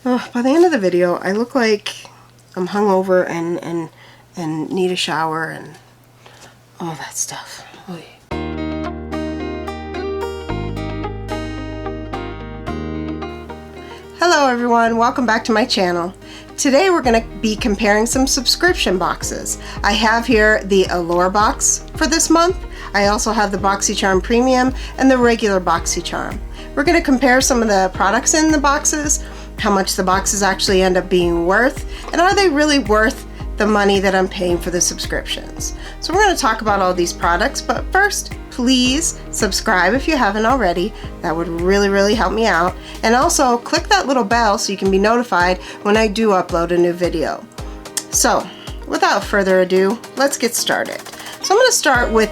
By the end of the video, I look like I'm hungover and need a shower and all that stuff. Oy. Hello everyone, welcome back to my channel. Today we're going to be comparing some subscription boxes. I have here the Allure box for this month. I also have the Boxycharm Premium and the regular Boxycharm. We're going to compare some of the products in the boxes, how much the boxes actually end up being worth, and are they really worth the money that I'm paying for the subscriptions. So we're going to talk about all these products, but first, please subscribe if you haven't already. That would really help me out. And also click that little bell so you can be notified when I do upload a new video. So without further ado, let's get started. So I'm going to start with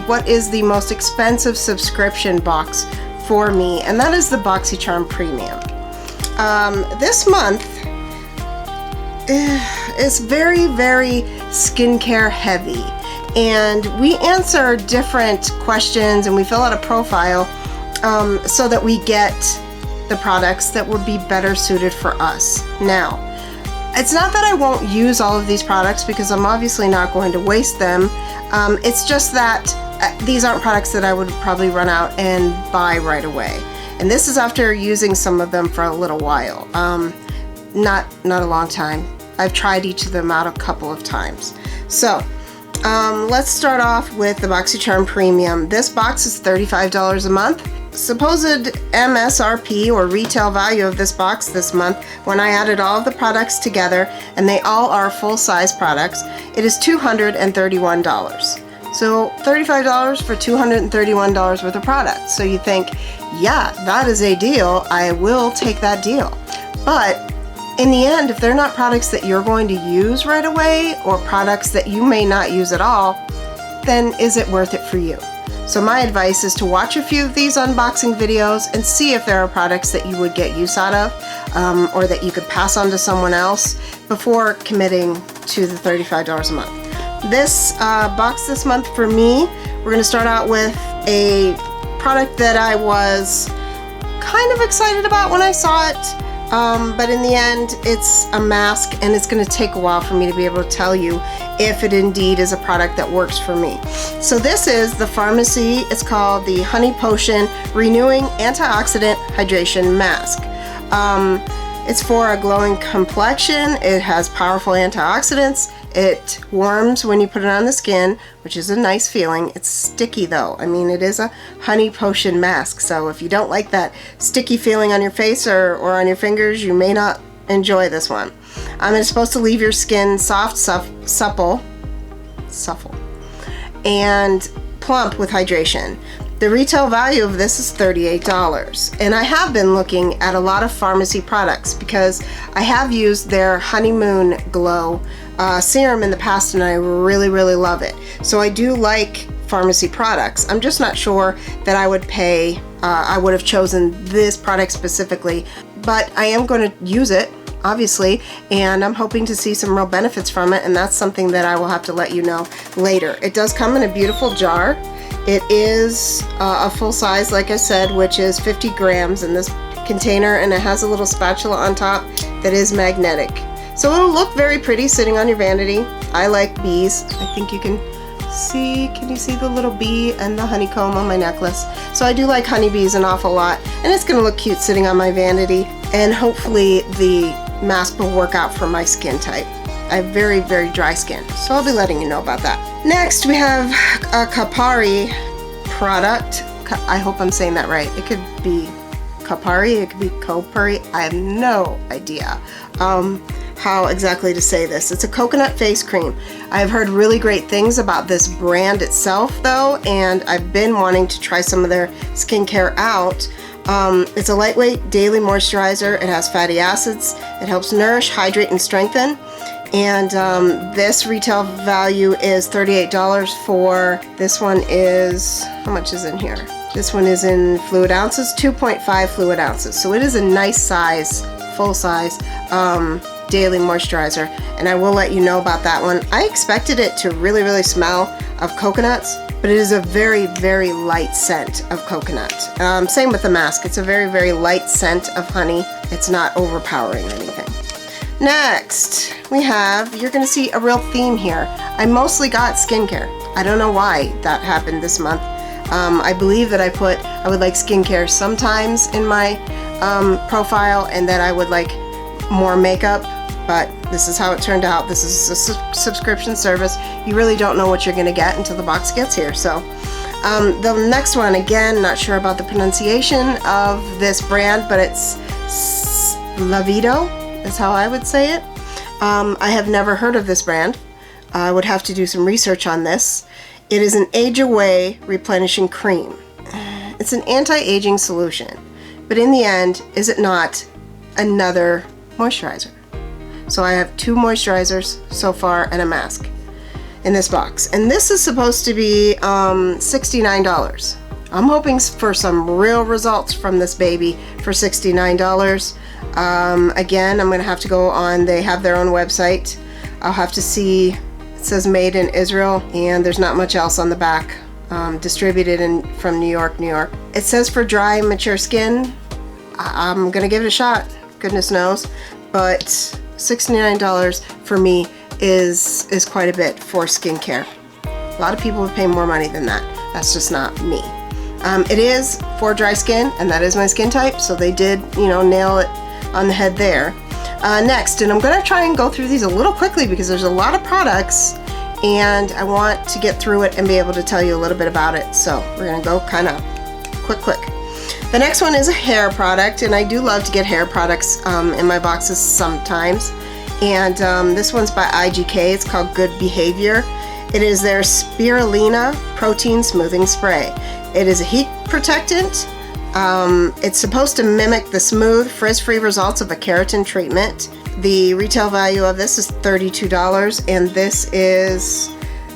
what is the most expensive subscription box for me, and that is the Boxycharm Premium. This month is very skincare heavy, and we answer different questions and we fill out a profile so that we get the products that would be better suited for us. Now, it's not that I won't use all of these products because I'm obviously not going to waste them. It's just that these aren't products that I would probably run out and buy right away. And this is after using some of them for a little while. Not a long time. I've tried each of them out a couple of times. So let's start off with the Boxycharm Premium. This box is $35 a month. Supposed MSRP or retail value of this box this month, when I added all of the products together, and they all are full-size products, it is $231. So $35 for $231 worth of products. So you think, yeah, that is a deal. I will take that deal. But in the end, if they're not products that you're going to use right away, or products that you may not use at all, then is it worth it for you? So my advice is to watch a few of these unboxing videos and see if there are products that you would get use out of, or that you could pass on to someone else before committing to the $35 a month. This box this month for me, we're going to start out with a product that I was kind of excited about when I saw it. But in the end, it's a mask, and it's going to take a while for me to be able to tell you if it indeed is a product that works for me. So this is the Pharmacy. It's called the Honey Potion Renewing Antioxidant Hydration Mask. It's for a glowing complexion. It has powerful antioxidants. It warms when you put it on the skin, which is a nice feeling. It's sticky though. I mean, it is a honey potion mask, so if you don't like that sticky feeling on your face or on your fingers, you may not enjoy this one. It's supposed to leave your skin soft, supple, and plump with hydration. The retail value of this is $38, and I have been looking at a lot of pharmacy products because I have used their Honeymoon Glow serum in the past, and I really love it. So I do like pharmacy products. I'm just not sure that I would pay, I would have chosen this product specifically, but I am going to use it, obviously, and I'm hoping to see some real benefits from it, and that's something that I will have to let you know later. It does come in a beautiful jar. It is a full size, like I said, which is 50 grams in this container, and it has a little spatula on top that is magnetic. So it'll look very pretty sitting on your vanity. I like bees. I think you can you see the little bee and the honeycomb on my necklace? So I do like honeybees an awful lot, and it's gonna look cute sitting on my vanity, and hopefully the mask will work out for my skin type. I have very dry skin, so I'll be letting you know about that. Next, we have a Kapari product. I hope I'm saying that right. It could be Kapari, it could be Kopari. I have no idea how exactly to say this. It's a coconut face cream. I've heard really great things about this brand itself though, and I've been wanting to try some of their skincare out. It's a lightweight daily moisturizer. It has fatty acids. It helps nourish, hydrate, and strengthen. And this retail value is $38 for, this one is, how much is in here? This one is in fluid ounces, 2.5 fluid ounces. So it is a nice size, full size daily moisturizer, and I will let you know about that one. I expected it to really smell of coconuts, but it is a very light scent of coconut. Same with the mask. It's a very light scent of honey. it's not overpowering anything. Next, we have, you're gonna see a real theme here. I mostly got skincare. I don't know why that happened this month. I believe that I would like skincare sometimes in my profile, and that I would like more makeup, but this is how it turned out. This is a subscription service. You really don't know what you're gonna get until the box gets here. So the next one, again, not sure about the pronunciation of this brand, but it's Lavido is how I would say it. I have never heard of this brand. I would have to do some research on this. It is an age away replenishing cream. It's an anti-aging solution, but in the end, is it not another moisturizer? So I have 2 moisturizers so far and a mask in this box, and this is supposed to be $69. I'm hoping for some real results from this baby for $69. Again, I'm gonna have to go on, they have their own website. I'll have to see, it says made in Israel, and there's not much else on the back. Distributed from New York, New York. It says for dry, mature skin. I'm gonna give it a shot, goodness knows, but $69 for me is quite a bit for skincare. A lot of people would pay more money than that. That's just not me. It is for dry skin, and that is my skin type, so they did, nail it on the head there. Next, and I'm gonna try and go through these a little quickly because there's a lot of products, and I want to get through it and be able to tell you a little bit about it. So we're gonna go kind of quick. The next one is a hair product, and I do love to get hair products in my boxes sometimes. And this one's by IGK. It's called Good Behavior. It is their Spirulina Protein Smoothing Spray. It is a heat protectant. It's supposed to mimic the smooth, frizz-free results of a keratin treatment. The retail value of this is $32, and this is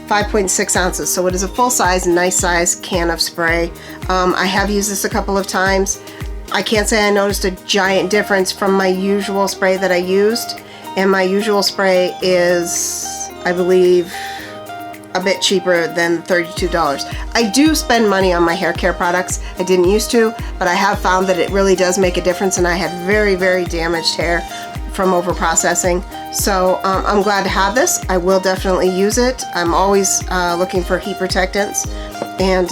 5.6 ounces. So it is a full-size, nice size can of spray. I have used this a couple of times. I can't say I noticed a giant difference from my usual spray that I used. And my usual spray is, I believe, a bit cheaper than $32. I do spend money on my hair care products. I didn't used to, but I have found that it really does make a difference, and I had very, very damaged hair from over-processing. So I'm glad to have this. I will definitely use it. I'm always looking for heat protectants. And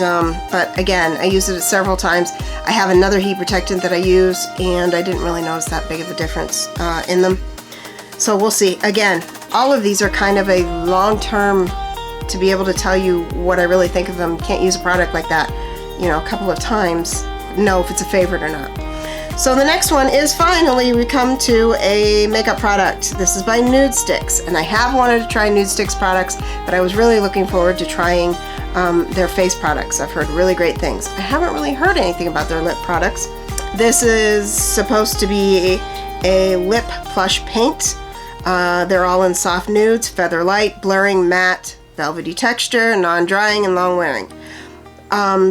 but again, I used it several times. I have another heat protectant that I use, and I didn't really notice that big of a difference in them. So we'll see. Again, all of these are kind of a long-term, to be able to tell you what I really think of them. Can't use a product like that, a couple of times, know if it's a favorite or not. So the next one is, finally we come to a makeup product. This is by Nude Sticks, and I have wanted to try Nude Sticks products, but I was really looking forward to trying their face products. I've heard really great things. I haven't really heard anything about their lip products. This is supposed to be a lip plush paint. They're all in soft nudes, feather light, blurring, matte, velvety texture, non-drying, and long wearing.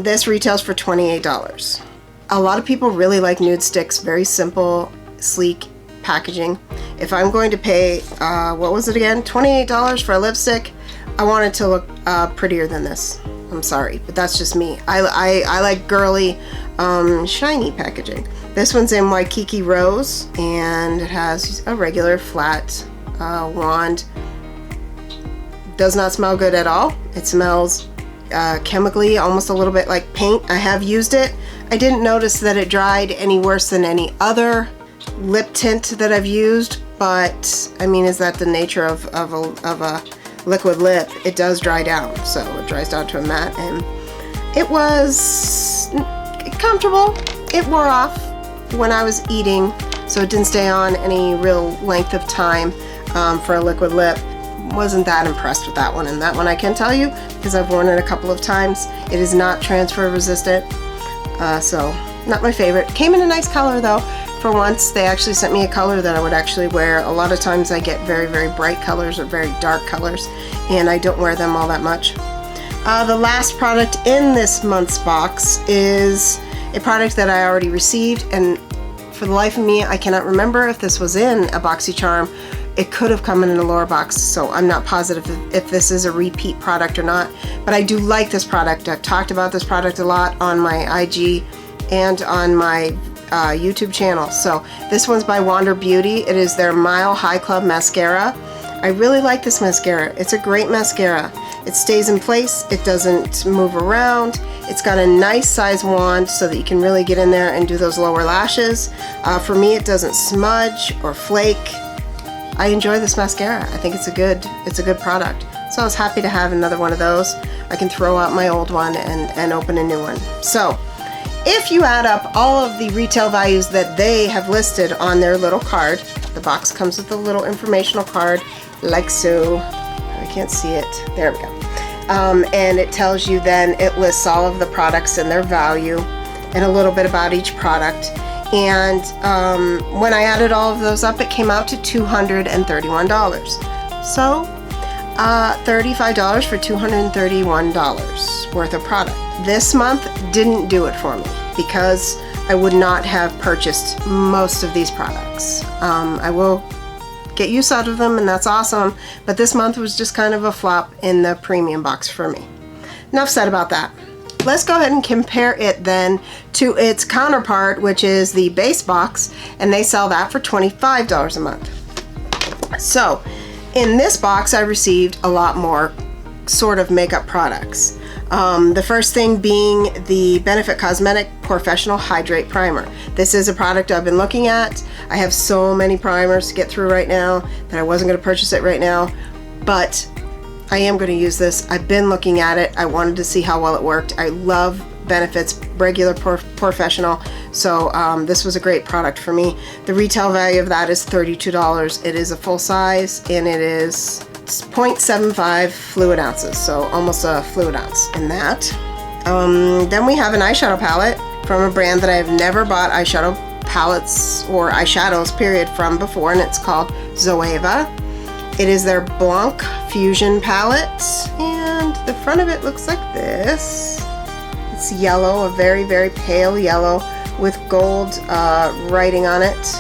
This retails for $28. A lot of people really like Nude Sticks. Very simple, sleek packaging. If I'm going to pay, what was it again? $28 for a lipstick, I want it to look prettier than this. I'm sorry, but that's just me. I like girly, shiny packaging. This one's in Waikiki Rose, and it has a regular flat wand. Does not smell good at all. It smells chemically, almost a little bit like paint. I have used it. I didn't notice that it dried any worse than any other lip tint that I've used, but I mean, is that the nature of a liquid lip? It does dry down, so it dries down to a matte, and it was comfortable. It wore off when I was eating, so it didn't stay on any real length of time for a liquid lip. Wasn't that impressed with that one, and that one I can tell you because I've worn it a couple of times. It is not transfer resistant, so not my favorite. Came in a nice color though. For once, they actually sent me a color that I would actually wear. A lot of times I get very, very bright colors or very dark colors, and I don't wear them all that much. The last product in this month's box is a product that I already received, and for the life of me, I cannot remember if this was in a Boxycharm. It could have come in an Allure box, so I'm not positive if this is a repeat product or not, but I do like this product. I've talked about this product a lot on my IG and on my YouTube channel. So this one's by Allure Beauty. It is their Mile High Club mascara. I really like this mascara. It's a great mascara. It stays in place, it doesn't move around. It's got a nice size wand so that you can really get in there and do those lower lashes. For me, it doesn't smudge or flake. I enjoy this mascara. I think it's a good product. So I was happy to have another one of those. I can throw out my old one and open a new one. So if you add up all of the retail values that they have listed on their little card, the box comes with a little informational card like so. I can't see it. There we go. And it tells you then, it lists all of the products and their value and a little bit about each product. And when I added all of those up, it came out to $231. So $35 for $231 worth of product. This month didn't do it for me because I would not have purchased most of these products. I will get use out of them, and that's awesome, but this month was just kind of a flop in the premium box for me. Enough said about that. Let's go ahead and compare it then to its counterpart, which is the base box, and they sell that for $25 a month. So in this box I received a lot more sort of makeup products. The first thing being the Benefit Cosmetic Professional Hydrate Primer. This is a product I've been looking at. I have so many primers to get through right now that I wasn't going to purchase it right now, but I am going to use this. I've been looking at it. I wanted to see how well it worked. I love Benefit's regular professional, so this was a great product for me. The retail value of that is $32. It is a full size, and it is 0.75 fluid ounces, so almost a fluid ounce in that. Then we have an eyeshadow palette from a brand that I've never bought eyeshadow palettes or eyeshadows period from before, and it's called Zoeva. It is their Blanc Fusion palette, and the front of it looks like this. It's yellow, a very, very pale yellow with gold writing on it.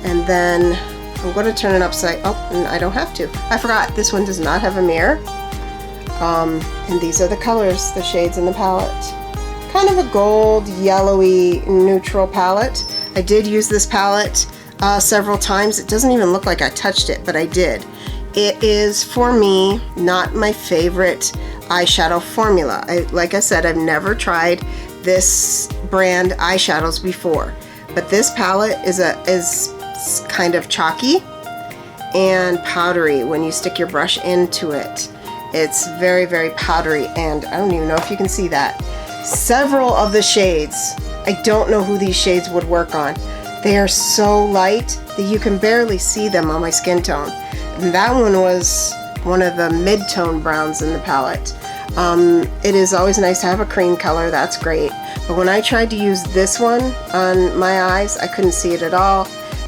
And then I'm going to turn it upside, oh, and I don't have to. I forgot, this one does not have a mirror. And these are the colors, the shades in the palette. Kind of a gold, yellowy, neutral palette. I did use this palette several times. It doesn't even look like I touched it, but I did. It is, for me, not my favorite eyeshadow formula. Like I said, I've never tried this brand eyeshadows before, but this palette is kind of chalky and powdery when you stick your brush into it. It's very, very powdery, and I don't even know if you can see that. Several of the shades, I don't know who these shades would work on. They are so light that you can barely see them on my skin tone. And that one was one of the mid-tone browns in the palette. It is always nice to have a cream color, that's great. But when I tried to use this one on my eyes, I couldn't see it at all.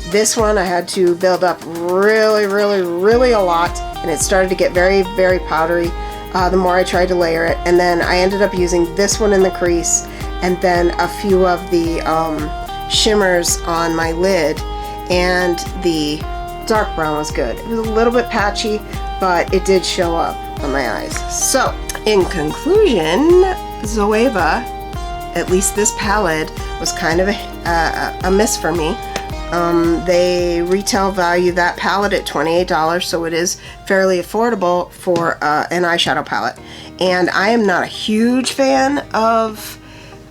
This one I had to build up really, really, really a lot, and it started to get very, very powdery the more I tried to layer it. And then I ended up using this one in the crease, and then a few of the shimmers on my lid, and the dark brown was good. It was a little bit patchy, but it did show up on my eyes. So in conclusion, Zoeva, at least this palette, was kind of a miss for me. They retail value that palette at $28, so it is fairly affordable for an eyeshadow palette. And I am not a huge fan of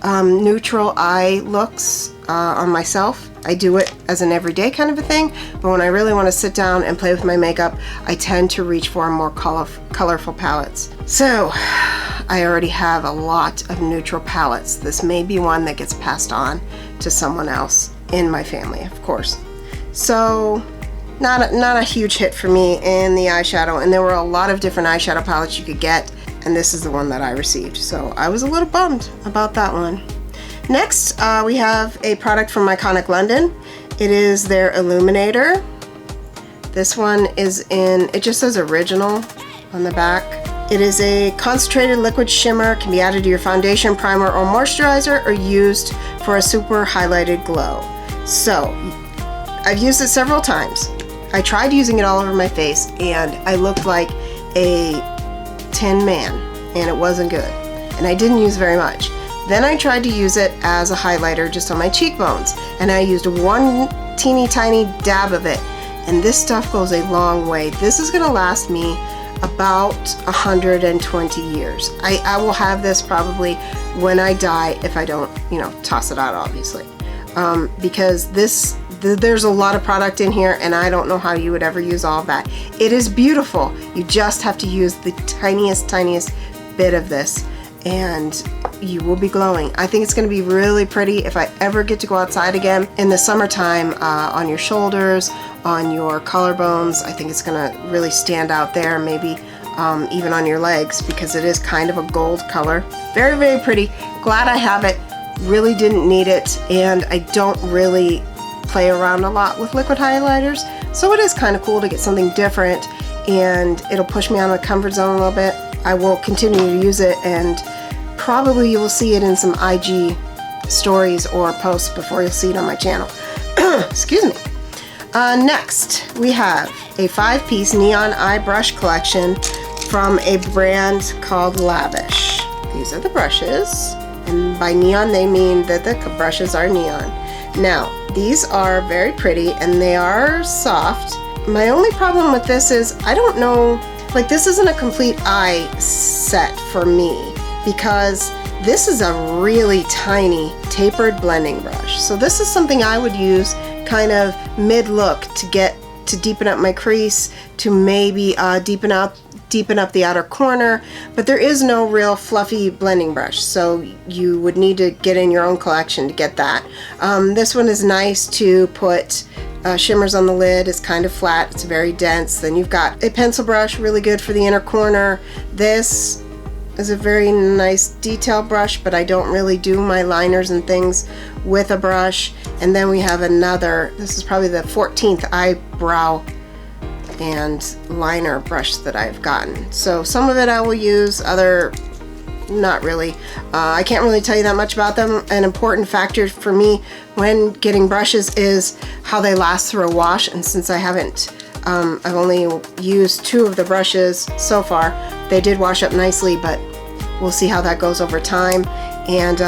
neutral eye looks on myself. I do it as an everyday kind of a thing, but when I really want to sit down and play with my makeup, I tend to reach for more colorful palettes. So I already have a lot of neutral palettes. This may be one that gets passed on to someone else in my family, of course. So not a huge hit for me in the eyeshadow, and there were a lot of different eyeshadow palettes you could get, and this is the one that I received. So I was a little bummed about that one. Next, we have a product from Iconic London. It is their Illuminator. This one is in, it just says original on the back. It is a concentrated liquid shimmer, can be added to your foundation, primer, or moisturizer, or used for a super highlighted glow. So, I've used it several times. I tried using it all over my face, and I looked like a tin man, and it wasn't good. And I didn't use very much. Then I tried to use it as a highlighter just on my cheekbones, and I used one teeny tiny dab of it, and this stuff goes a long way. This is going to last me about 120 years. I will have this probably when I die, if I don't, toss it out, obviously, because there's a lot of product in here, and I don't know how you would ever use all of that. It is beautiful. You just have to use the tiniest bit of this, and you will be glowing. I think it's going to be really pretty if I ever get to go outside again in the summertime, on your shoulders, on your collarbones. I think it's going to really stand out there, maybe even on your legs, because it is kind of a gold color. Very, very pretty. Glad I have it. Really didn't need it, and I don't really play around a lot with liquid highlighters, so it is kind of cool to get something different, and it'll push me out of the comfort zone a little bit. I will continue to use it, and probably you will see it in some IG stories or posts before you'll see it on my channel. Excuse me. Next, we have a 5-piece neon eye brush collection from a brand called Lavish. These are the brushes, and by neon they mean that the brushes are neon. Now, these are very pretty, and they are soft. My only problem with this is, I don't know, like, this isn't a complete eye set for me, because this is a really tiny tapered blending brush. So this is something I would use kind of mid-look to deepen up my crease, to maybe deepen up the outer corner, but there is no real fluffy blending brush, so you would need to get in your own collection to get that. This one is nice to put shimmers on the lid. It's kind of flat, it's very dense. Then you've got a pencil brush, really good for the inner corner. This is a very nice detail brush, but I don't really do my liners and things with a brush. And then we have another, this is probably the 14th eyebrow and liner brush that I've gotten. So some of it I will use, other not really. I can't really tell you that much about them. An important factor for me when getting brushes is how they last through a wash, and since I haven't, I've only used 2 of the brushes so far. They did wash up nicely, but we'll see how that goes over time. And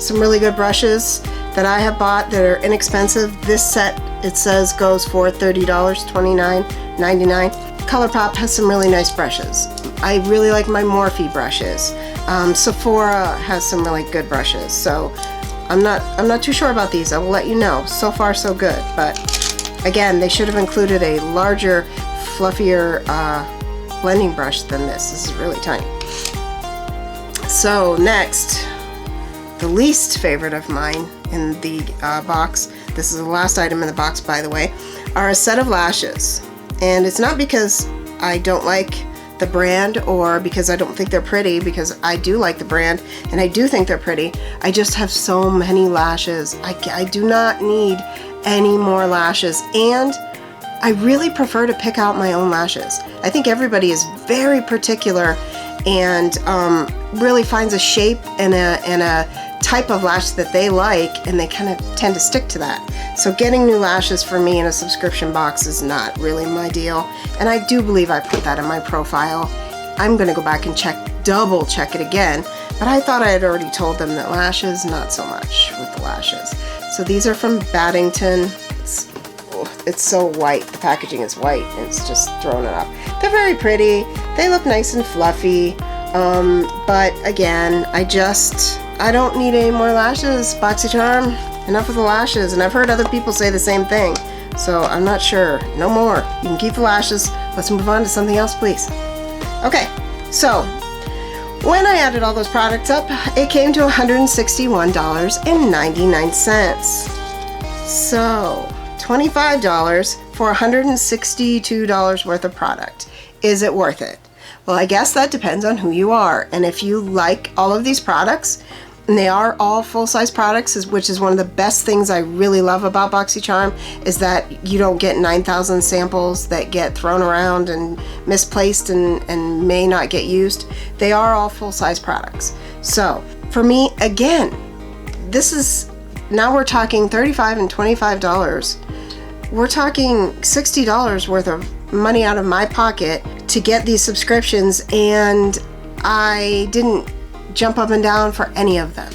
some really good brushes that I have bought that are inexpensive. This set, it says, goes for $30, $29.99. ColourPop has some really nice brushes. I really like my Morphe brushes. Sephora has some really good brushes. So I'm not too sure about these. I will let you know. So far, so good. But again, they should have included a larger, fluffier blending brush than this. This is really tiny. So next, the least favorite of mine in the box, this is the last item in the box, by the way, are a set of lashes. And it's not because I don't like the brand or because I don't think they're pretty, because I do like the brand and I do think they're pretty. I just have so many lashes. I do not need any more lashes, and I really prefer to pick out my own lashes. I think everybody is very particular and really finds a shape and a type of lash that they like, and they kind of tend to stick to that. So getting new lashes for me in a subscription box is not really my deal, and I do believe I put that in my profile. I'm gonna go back and double check it again, but I thought I had already told them that lashes, not so much with the lashes. So these are from Baddington. It's so white, the packaging is white, and it's just throwing it up. They're very pretty, they look nice and fluffy, but again, I don't need any more lashes, Boxycharm. Enough of the lashes, and I've heard other people say the same thing, so I'm not sure. No more. You can keep the lashes. Let's move on to something else, please. Okay, so when I added all those products up, it came to $161.99. So $25 for $162 worth of product. Is it worth it? Well, I guess that depends on who you are, and if you like all of these products, and they are all full-size products, which is one of the best things I really love about Boxycharm, is that you don't get 9,000 samples that get thrown around and misplaced and may not get used. They are all full-size products. So for me, again, this is, now we're talking $35 and $25. We're talking $60 worth of money out of my pocket to get these subscriptions, and I didn't jump up and down for any of them.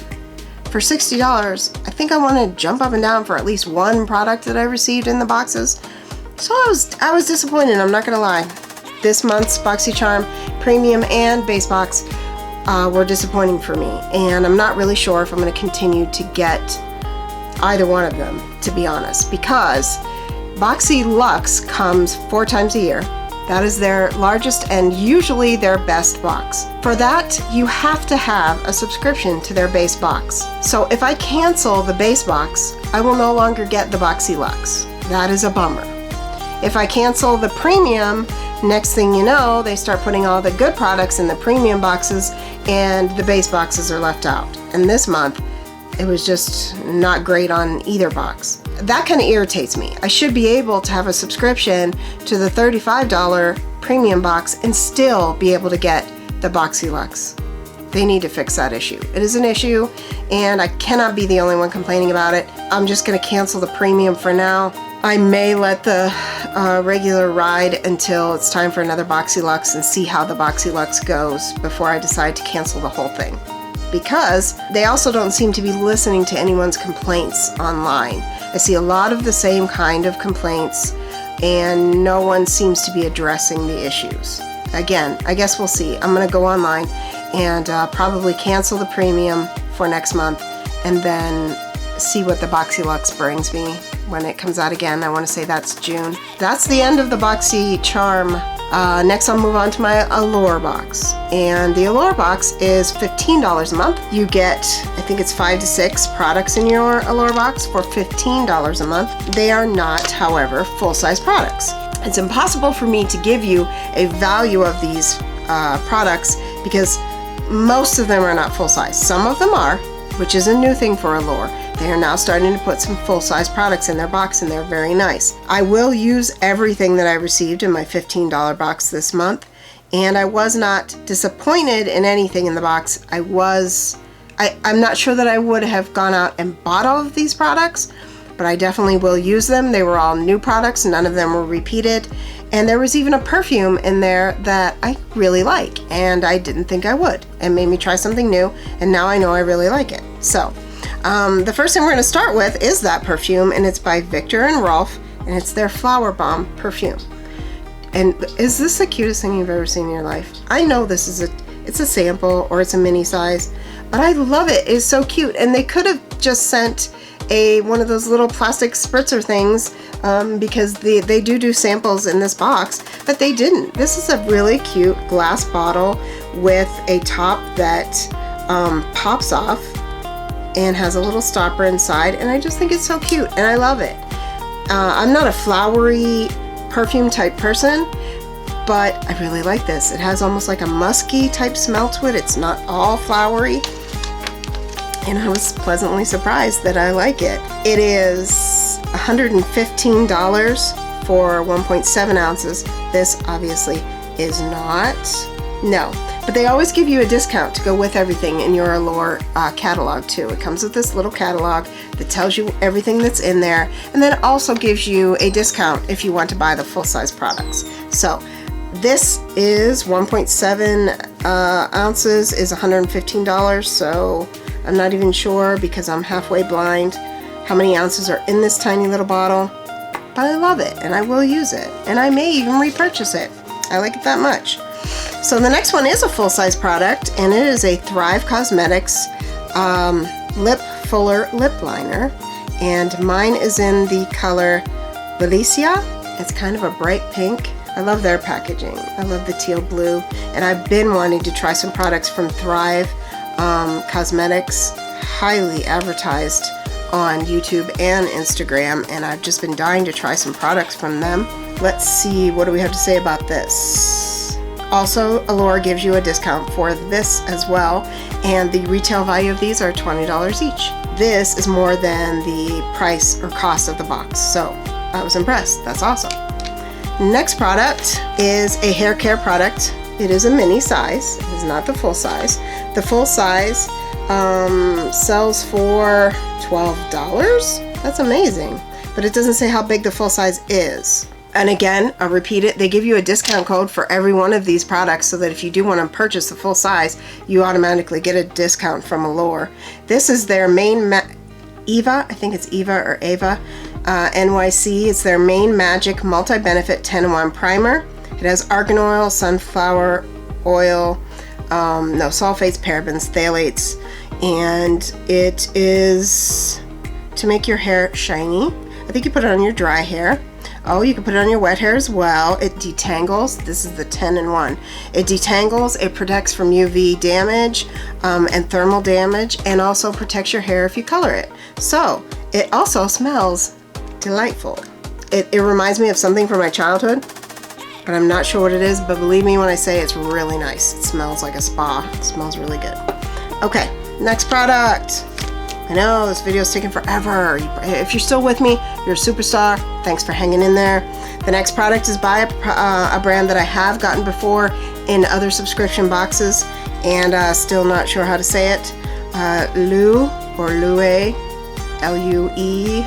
for $60, I think I want to jump up and down for at least one product that I received in the boxes. So I was disappointed, I'm not gonna lie. This month's Boxycharm Premium and Base Box were disappointing for me, and I'm not really sure if I'm gonna continue to get either one of them, to be honest, because Boxy Luxe comes 4 times a year. That is their largest and usually their best box. For that, you have to have a subscription to their base box. So if I cancel the base box, I will no longer get the Boxy Luxe. That is a bummer. If I cancel the premium, next thing you know, they start putting all the good products in the premium boxes and the base boxes are left out. And this month, it was just not great on either box. That kind of irritates me. I should be able to have a subscription to the $35 premium box and still be able to get the Boxy Luxe. They need to fix that issue. It is an issue, and I cannot be the only one complaining about it. I'm just gonna cancel the premium for now. I may let the regular ride until it's time for another Boxy Luxe and see how the Boxy Luxe goes before I decide to cancel the whole thing. Because they also don't seem to be listening to anyone's complaints online. I see a lot of the same kind of complaints, and no one seems to be addressing the issues. Again, I guess we'll see. I'm gonna go online and probably cancel the premium for next month and then see what the Boxy Luxe brings me when it comes out again. I wanna say that's June. That's the end of the Boxycharm. Next I'll move on to my Allure box. And the Allure box is $15 a month. You get, I think it's 5 to 6 products in your Allure box for $15 a month. They are not, however, full-size products. It's impossible for me to give you a value of these products because most of them are not full-size. Some of them are, which is a new thing for Allure. They are now starting to put some full-size products in their box, and they're very nice. I will use everything that I received in my $15 box this month, and I was not disappointed in anything in the box. I'm not sure that I would have gone out and bought all of these products, but I definitely will use them. They were all new products, none of them were repeated, and there was even a perfume in there that I really like, and I didn't think I would. It made me try something new, and now I know I really like it. So, the first thing we're going to start with is that perfume, and it's by Victor and Rolf, and it's their Flower Bomb perfume. And is this the cutest thing you've ever seen in your life? I know this is it's a sample or it's a mini size, but I love it. It's so cute, and they could have just sent one of those little plastic spritzer things because they do samples in this box, but they didn't. This is a really cute glass bottle with a top that pops off and has a little stopper inside, and I just think it's so cute and I love it. I'm not a flowery perfume type person, but I really like this. It has almost like a musky type smell to it. It's not all flowery, and I was pleasantly surprised that I like it. It is $115 for 1.7 ounces. This obviously is not. No. But they always give you a discount to go with everything in your Allure catalog too. It comes with this little catalog that tells you everything that's in there, and then it also gives you a discount if you want to buy the full-size products. So this is 1.7 ounces is $115, so I'm not even sure because I'm halfway blind how many ounces are in this tiny little bottle, but I love it and I will use it, and I may even repurchase it. I like it that much. So the next one is a full-size product, and it is a Thrive Cosmetics Lip Fuller Lip Liner, and mine is in the color Valencia. It's kind of a bright pink. I love their packaging. I love the teal blue, and I've been wanting to try some products from Thrive Cosmetics, highly advertised on YouTube and Instagram, and I've just been dying to try some products from them. Let's see, what do we have to say about this? Also, Allure gives you a discount for this as well, and the retail value of these are $20 each. This is more than the price or cost of the box, so I was impressed. That's awesome. Next product is a hair care product. It is a mini size. It is not the full size. The full size sells for $12. That's amazing, but it doesn't say how big the full size is. And again, I'll repeat it, they give you a discount code for every one of these products so that if you do want to purchase the full size, you automatically get a discount from Allure. This is their main Eva, I think it's Eva or Ava, NYC. It's their main magic multi-benefit 10-in-1 primer. It has argan oil, sunflower oil, no sulfates, parabens, phthalates, and it is to make your hair shiny. I think you put it on your dry hair. Oh, you can put it on your wet hair as well. It detangles. This is the 10-in-1. It detangles, it protects from UV damage and thermal damage, and also protects your hair if you color it. So it also smells delightful. It reminds me of something from my childhood, but I'm not sure what it is, but believe me when I say it's really nice. It smells like a spa. It smells really good. Okay, next product. I know this video is taking forever. If you're still with me, you're a superstar. Thanks for hanging in there. The next product is by a brand that I have gotten before in other subscription boxes, and still not sure how to say it. Lue or Lue, L-U-E,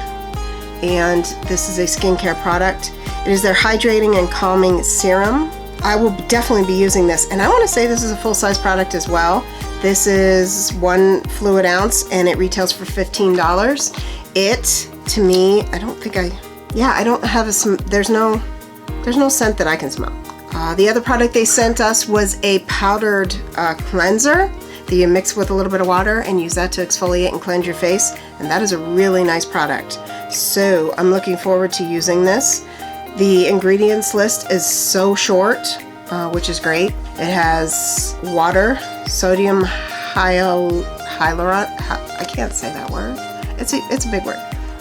and this is a skincare product. It is their hydrating and calming serum. I will definitely be using this, and I want to say this is a full-size product as well. This is 1 fluid ounce and it retails for $15. It, to me, I don't have there's no scent that I can smell. The other product they sent us was a powdered cleanser that you mix with a little bit of water and use that to exfoliate and cleanse your face, and that is a really nice product. So I'm looking forward to using this. The ingredients list is so short, which is great. It has water, sodium hyaluronate, I can't say that word. It's a big word.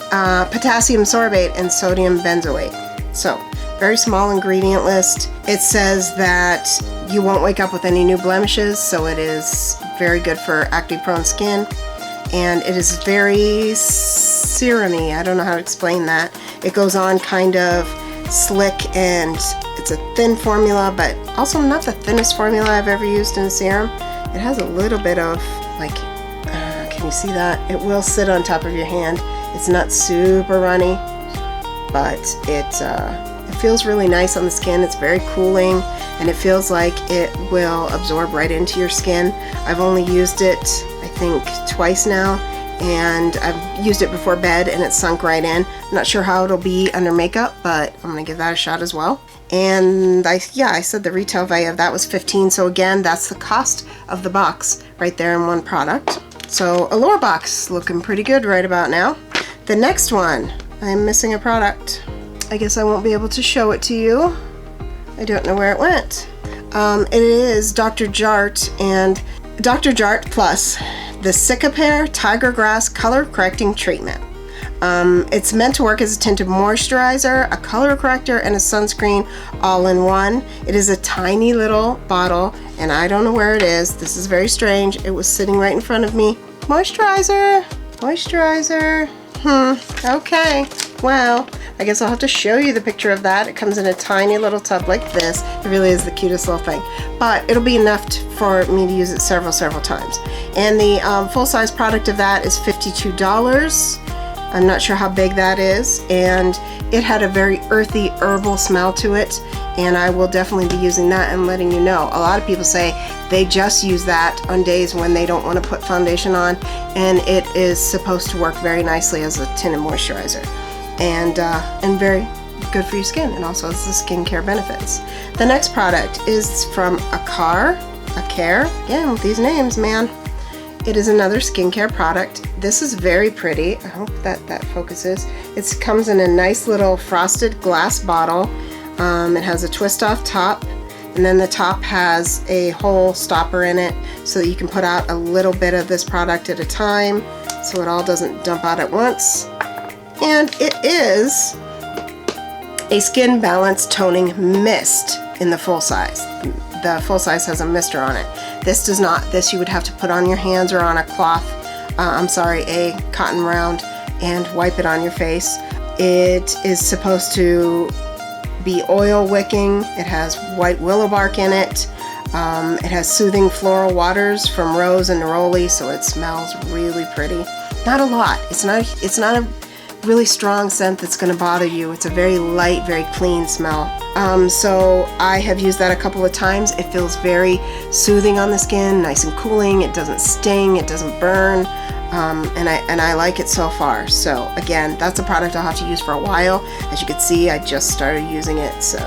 Potassium sorbate and sodium benzoate. So, very small ingredient list. It says that you won't wake up with any new blemishes, so it is very good for acne-prone skin. And it is very serum-y. I don't know how to explain that. It goes on kind of slick, and it's a thin formula, but also not the thinnest formula I've ever used in a serum. It has a little bit of, like, can you see that? It will sit on top of your hand. It's not super runny, but it feels really nice on the skin. It's very cooling, and it feels like it will absorb right into your skin. I've only used it, I think, twice now, and I've used it before bed and it sunk right in. I'm not sure how it'll be under makeup, but I'm gonna give that a shot as well. And I said the retail value of that was $15, so again, that's the cost of the box right there in one product. So Allure box looking pretty good right about now. The next one, I'm missing a product. I guess I won't be able to show it to you. I don't know where it went. It is Dr. Jart and Dr. Jart Plus, the Cicapair Tiger Grass Color Correcting Treatment. It's meant to work as a tinted moisturizer, a color corrector, and a sunscreen all in one. It is a tiny little bottle, and I don't know where it is. This is very strange. It was sitting right in front of me. Moisturizer, moisturizer. Okay, well, I guess I'll have to show you the picture of that. It comes in a tiny little tub like this. It really is the cutest little thing, but it'll be enough for me to use it several times. And the full-size product of that is $52. I'm not sure how big that is, and it had a very earthy herbal smell to it, and I will definitely be using that and letting you know. A lot of people say they just use that on days when they don't want to put foundation on, and it is supposed to work very nicely as a tinted moisturizer, and very good for your skin, and also has the skincare benefits. The next product is from Acare. Again, with these names, man. It is another skincare product. This is very pretty. I hope that focuses. It comes in a nice little frosted glass bottle. It has a twist off top, and then the top has a hole stopper in it so that you can put out a little bit of this product at a time so it all doesn't dump out at once. And it is a Skin Balance Toning Mist in the full size. The full size has a mister on it. This does not. This you would have to put on your hands or on a cloth, a cotton round, and wipe it on your face. It is supposed to be oil wicking. It has white willow bark in it. It has soothing floral waters from rose and neroli, so it smells really pretty. Not a lot. It's not a really strong scent that's going to bother you. It's a very light, very clean smell. So I have used that a couple of times. It feels very soothing on the skin, nice and cooling. It doesn't sting, it doesn't burn, and I like it so far. So again, that's a product I'll have to use for a while. As you can see, I just started using it, so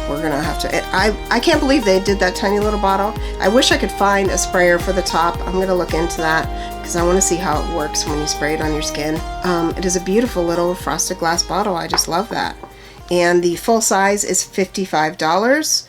we're gonna have to. I can't believe they did that tiny little bottle. I wish I could find a sprayer for the top. I'm gonna look into that because I want to see how it works when you spray it on your skin. It is a beautiful little frosted glass bottle. I just love that. And the full size is $55,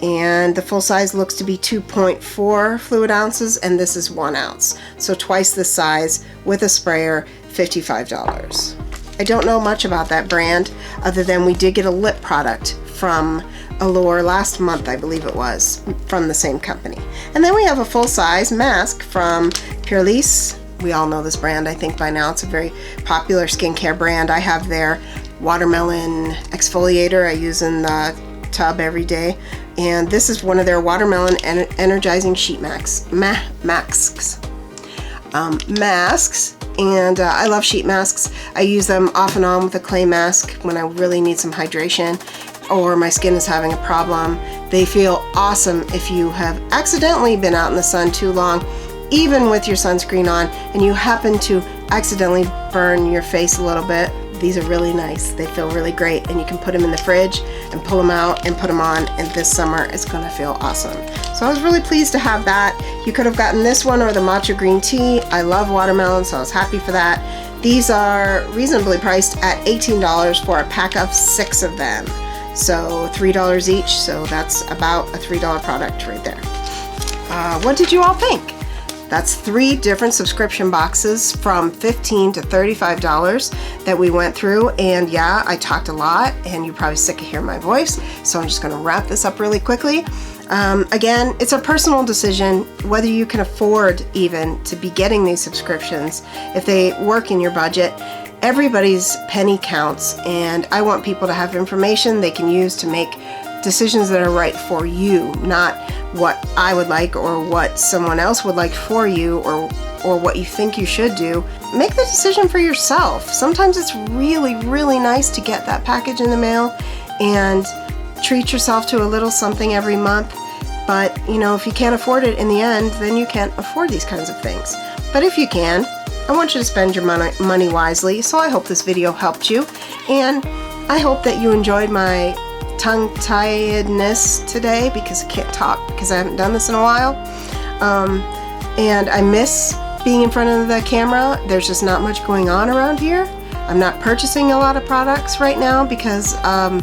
and the full size looks to be 2.4 fluid ounces, and this is 1 ounce, so twice the size with a sprayer. $55. I don't know much about that brand other than we did get a lip product from Allure last month, I believe it was, from the same company. And then we have a full-size mask from Purlisse. We all know this brand, I think, by now. It's a very popular skincare brand. I have their watermelon exfoliator I use in the tub every day, and this is one of their watermelon energizing sheet masks. And I love sheet masks. I use them off and on with a clay mask when I really need some hydration or my skin is having a problem. They feel awesome if you have accidentally been out in the sun too long, even with your sunscreen on, and you happen to accidentally burn your face a little bit. These are really nice. They feel really great, and you can put them in the fridge and pull them out and put them on, and this summer it's gonna feel awesome. So I was really pleased to have that. You could have gotten this one or the matcha green tea. I love watermelon, so I was happy for that. These are reasonably priced at $18 for a pack of 6 of them. So $3 each, so that's about a $3 product right there. What did you all think? That's 3 different subscription boxes from $15 to $35 that we went through. And yeah, I talked a lot and you're probably sick of hearing my voice, so I'm just gonna wrap this up really quickly. Again, it's a personal decision whether you can afford even to be getting these subscriptions. If they work in your budget, everybody's penny counts, and I want people to have information they can use to make decisions that are right for you, not what I would like or what someone else would like for you, or what you think you should do. Make the decision for yourself. Sometimes it's really, really nice to get that package in the mail and treat yourself to a little something every month. But you know, if you can't afford it in the end, then you can't afford these kinds of things. But if you can, I want you to spend your money wisely. So I hope this video helped you, and I hope that you enjoyed my tongue-tiedness today because I can't talk because I haven't done this in a while. And I miss being in front of the camera. There's just not much going on around here. I'm not purchasing a lot of products right now because of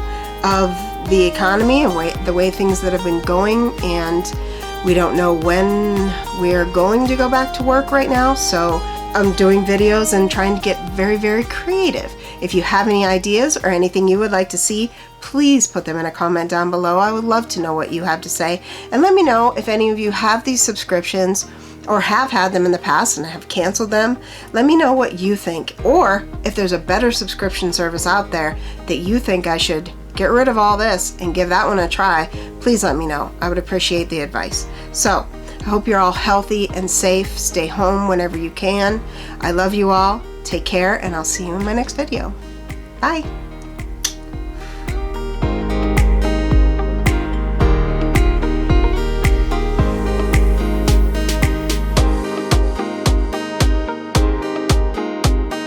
the economy and the way things that have been going, and we don't know when we're going to go back to work right now. So I'm doing videos and trying to get very, very creative. If you have any ideas or anything you would like to see, please put them in a comment down below. I would love to know what you have to say. And let me know if any of you have these subscriptions or have had them in the past and have canceled them. Let me know what you think. Or if there's a better subscription service out there that you think I should get rid of all this and give that one a try, please let me know. I would appreciate the advice. So I hope you're all healthy and safe. Stay home whenever you can. I love you all. Take care, and I'll see you in my next video. Bye.